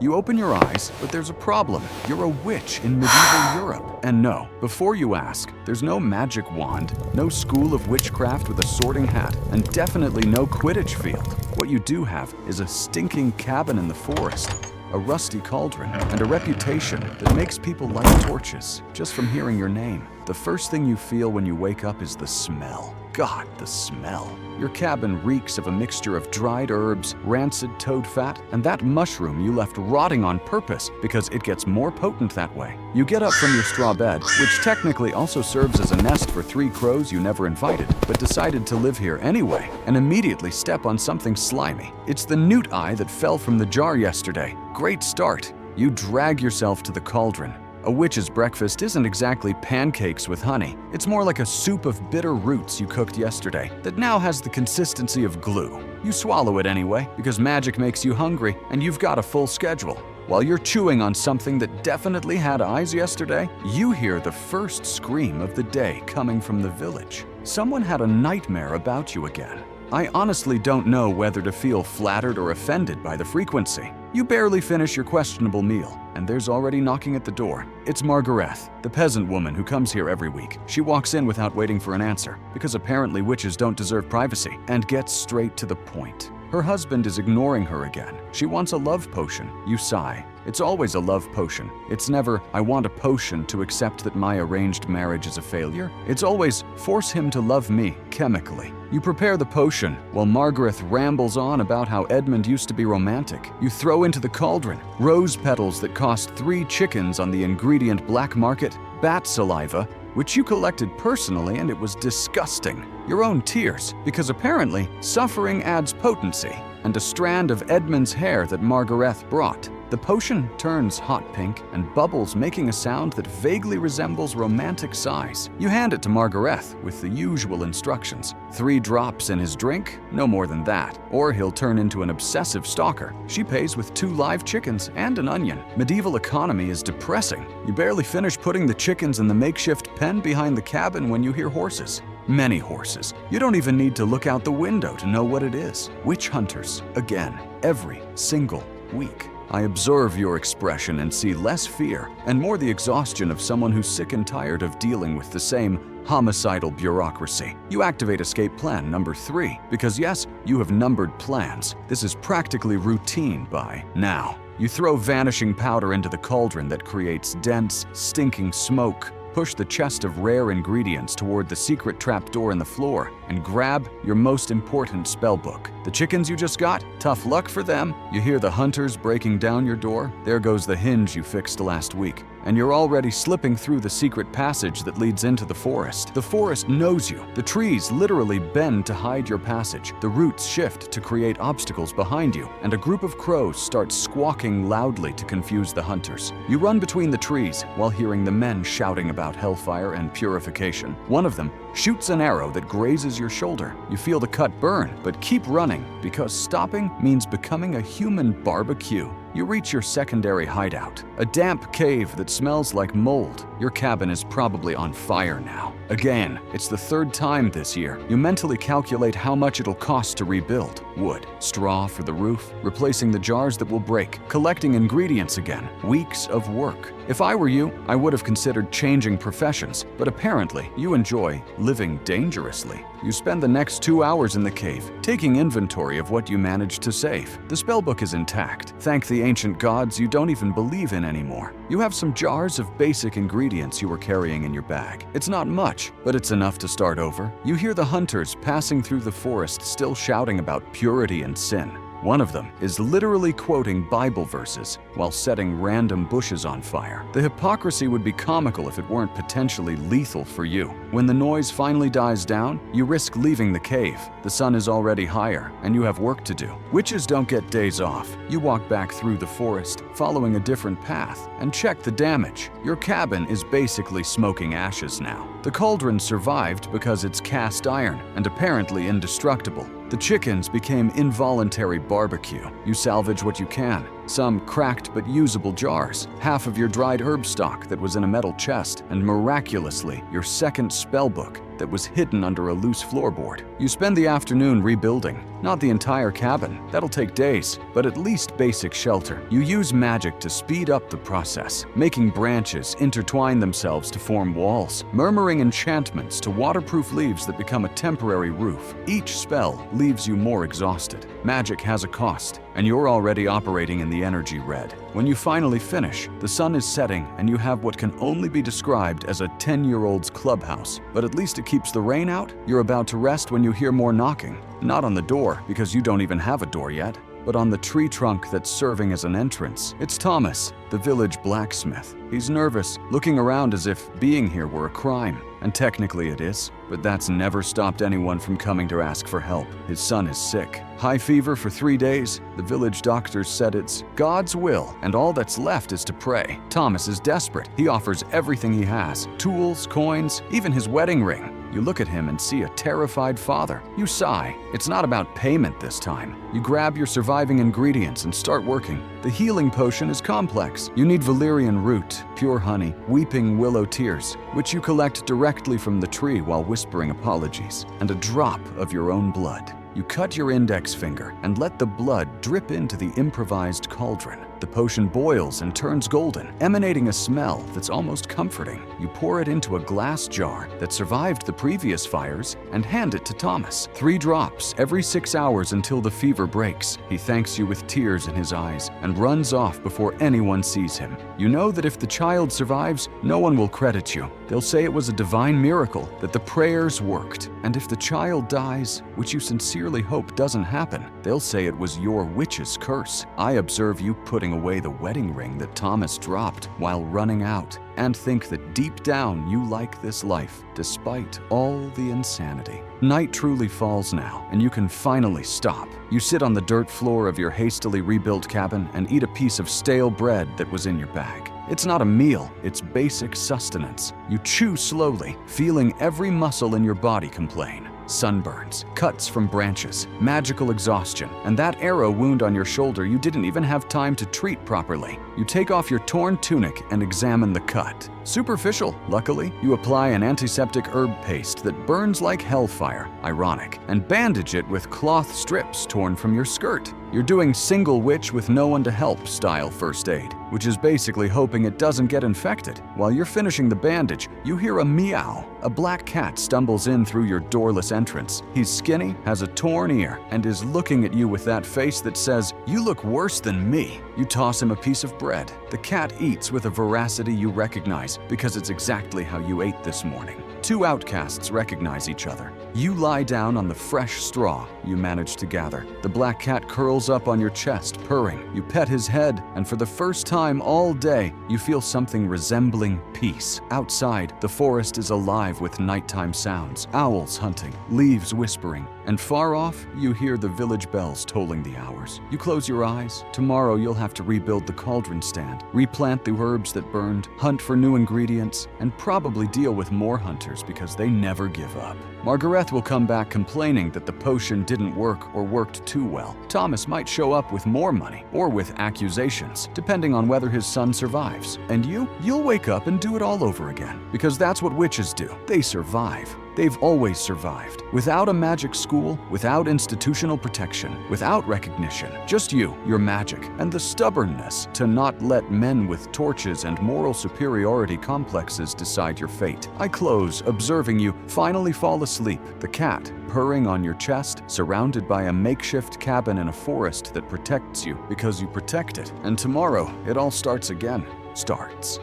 You open your eyes, but there's a problem. You're a witch in medieval Europe. And no, before you ask, there's no magic wand, no school of witchcraft with a sorting hat, and definitely no Quidditch field. What you do have is a stinking cabin in the forest, a rusty cauldron, and a reputation that makes people light torches just from hearing your name. The first thing you feel when you wake up is the smell. God, the smell. Your cabin reeks of a mixture of dried herbs, rancid toad fat, and that mushroom you left rotting on purpose because it gets more potent that way. You get up from your straw bed, which technically also serves as a nest for 3 crows you never invited, but decided to live here anyway, and immediately step on something slimy. It's the newt eye that fell from the jar yesterday. Great start. You drag yourself to the cauldron. A witch's breakfast isn't exactly pancakes with honey. It's more like a soup of bitter roots you cooked yesterday that now has the consistency of glue. You swallow it anyway because magic makes you hungry and you've got a full schedule. While you're chewing on something that definitely had eyes yesterday, you hear the first scream of the day coming from the village. Someone had a nightmare about you again. I honestly don't know whether to feel flattered or offended by the frequency. You barely finish your questionable meal, and there's already knocking at the door. It's Margaret, the peasant woman who comes here every week. She walks in without waiting for an answer, because apparently witches don't deserve privacy, and gets straight to the point. Her husband is ignoring her again. She wants a love potion. You sigh. It's always a love potion. It's never, I want a potion to accept that my arranged marriage is a failure. It's always, force him to love me chemically. You prepare the potion, while Margaret rambles on about how Edmund used to be romantic. You throw into the cauldron rose petals that cost 3 chickens on the ingredient black market, bat saliva, which you collected personally, and it was disgusting. Your own tears, because apparently suffering adds potency, and a strand of Edmund's hair that Margaret brought. The potion turns hot pink and bubbles, making a sound that vaguely resembles romantic sighs. You hand it to Margaret with the usual instructions. 3 drops in his drink, no more than that, or he'll turn into an obsessive stalker. She pays with 2 live chickens and an onion. Medieval economy is depressing. You barely finish putting the chickens in the makeshift pen behind the cabin when you hear horses. Many horses. You don't even need to look out the window to know what it is. Witch hunters, again, every single week. I observe your expression and see less fear and more the exhaustion of someone who's sick and tired of dealing with the same homicidal bureaucracy. You activate escape plan number 3 because yes, you have numbered plans. This is practically routine by now. You throw vanishing powder into the cauldron that creates dense, stinking smoke. Push the chest of rare ingredients toward the secret trapdoor in the floor and grab your most important spellbook. The chickens you just got? Tough luck for them. You hear the hunters breaking down your door. There goes the hinge you fixed last week. And you're already slipping through the secret passage that leads into the forest. The forest knows you. The trees literally bend to hide your passage. The roots shift to create obstacles behind you, and a group of crows start squawking loudly to confuse the hunters. You run between the trees while hearing the men shouting about hellfire and purification. One of them shoots an arrow that grazes your shoulder. You feel the cut burn, but keep running because stopping means becoming a human barbecue. You reach your secondary hideout, a damp cave that smells like mold. Your cabin is probably on fire now. Again, it's the 3rd time this year. You mentally calculate how much it'll cost to rebuild. Wood, straw for the roof, replacing the jars that will break, collecting ingredients again. Weeks of work. If I were you, I would have considered changing professions, but apparently you enjoy living dangerously. You spend the next 2 hours in the cave, taking inventory of what you managed to save. The spellbook is intact. Thank the ancient gods you don't even believe in anymore. You have some jars of basic ingredients you were carrying in your bag. It's not much, but it's enough to start over. You hear the hunters passing through the forest still shouting about purity and sin. One of them is literally quoting Bible verses while setting random bushes on fire. The hypocrisy would be comical if it weren't potentially lethal for you. When the noise finally dies down, you risk leaving the cave. The sun is already higher, and you have work to do. Witches don't get days off. You walk back through the forest, following a different path, and check the damage. Your cabin is basically smoking ashes now. The cauldron survived because it's cast iron and apparently indestructible. The chickens became involuntary barbecue. You salvage what you can. some cracked but usable jars, half of your dried herb stock that was in a metal chest, and miraculously, your second spell book that was hidden under a loose floorboard. You spend the afternoon rebuilding. Not the entire cabin, that'll take days, but at least basic shelter. You use magic to speed up the process, making branches intertwine themselves to form walls, murmuring enchantments to waterproof leaves that become a temporary roof. Each spell leaves you more exhausted. Magic has a cost, and you're already operating in the energy red. When you finally finish, the sun is setting and you have what can only be described as a 10-year-old's clubhouse. But at least it keeps the rain out. You're about to rest when you hear more knocking. Not on the door, because you don't even have a door yet, but on the tree trunk that's serving as an entrance. It's Thomas, the village blacksmith. He's nervous, looking around as if being here were a crime. And technically it is, but that's never stopped anyone from coming to ask for help. His son is sick. High fever for 3 days. The village doctors said it's God's will, and all that's left is to pray. Thomas is desperate. He offers everything he has: tools, coins, even his wedding ring. You look at him and see a terrified father. You sigh. It's not about payment this time. You grab your surviving ingredients and start working. The healing potion is complex. You need valerian root, pure honey, weeping willow tears, which you collect directly from the tree while whispering apologies, and a drop of your own blood. You cut your index finger and let the blood drip into the improvised cauldron. The potion boils and turns golden, emanating a smell that's almost comforting. You pour it into a glass jar that survived the previous fires and hand it to Thomas. 3 drops every 6 hours until the fever breaks. He thanks you with tears in his eyes and runs off before anyone sees him. You know that if the child survives, no one will credit you. They'll say it was a divine miracle, that the prayers worked. And if the child dies, which you sincerely hope doesn't happen, they'll say it was your witch's curse. I observe you putting away the wedding ring that Thomas dropped while running out, and think that deep down you like this life, despite all the insanity. Night truly falls now, and you can finally stop. You sit on the dirt floor of your hastily rebuilt cabin and eat a piece of stale bread that was in your bag. It's not a meal, it's basic sustenance. You chew slowly, feeling every muscle in your body complain. Sunburns, cuts from branches, magical exhaustion, and that arrow wound on your shoulder you didn't even have time to treat properly. You take off your torn tunic and examine the cut. Superficial, luckily. You apply an antiseptic herb paste that burns like hellfire, ironic, and bandage it with cloth strips torn from your skirt. You're doing single witch with no one to help style first aid, which is basically hoping it doesn't get infected. While you're finishing the bandage, you hear a meow. A black cat stumbles in through your doorless entrance. He's skinny, has a torn ear, and is looking at you with that face that says, "You look worse than me." You toss him a piece of bread. The cat eats with a voracity you recognize because it's exactly how you ate this morning. 2 outcasts recognize each other. You lie down on the fresh straw you manage to gather. The black cat curls up on your chest, purring. You pet his head, and for the first time all day, you feel something resembling peace. Outside, the forest is alive with nighttime sounds, owls hunting, leaves whispering, and far off, you hear the village bells tolling the hours. You close your eyes. Tomorrow, you'll have to rebuild the cauldron stand, replant the herbs that burned, hunt for new ingredients, and probably deal with more hunters because they never give up. Margaret will come back complaining that the potion didn't work or worked too well. Thomas might show up with more money or with accusations, depending on whether his son survives. And you'll wake up and do it all over again, because that's what witches do. They survive. They've always survived. Without a magic school, without institutional protection, without recognition. Just you, your magic, and the stubbornness to not let men with torches and moral superiority complexes decide your fate. I close, observing you finally fall asleep, the cat purring on your chest, surrounded by a makeshift cabin in a forest that protects you because you protect it. And tomorrow, it all starts again. Starts.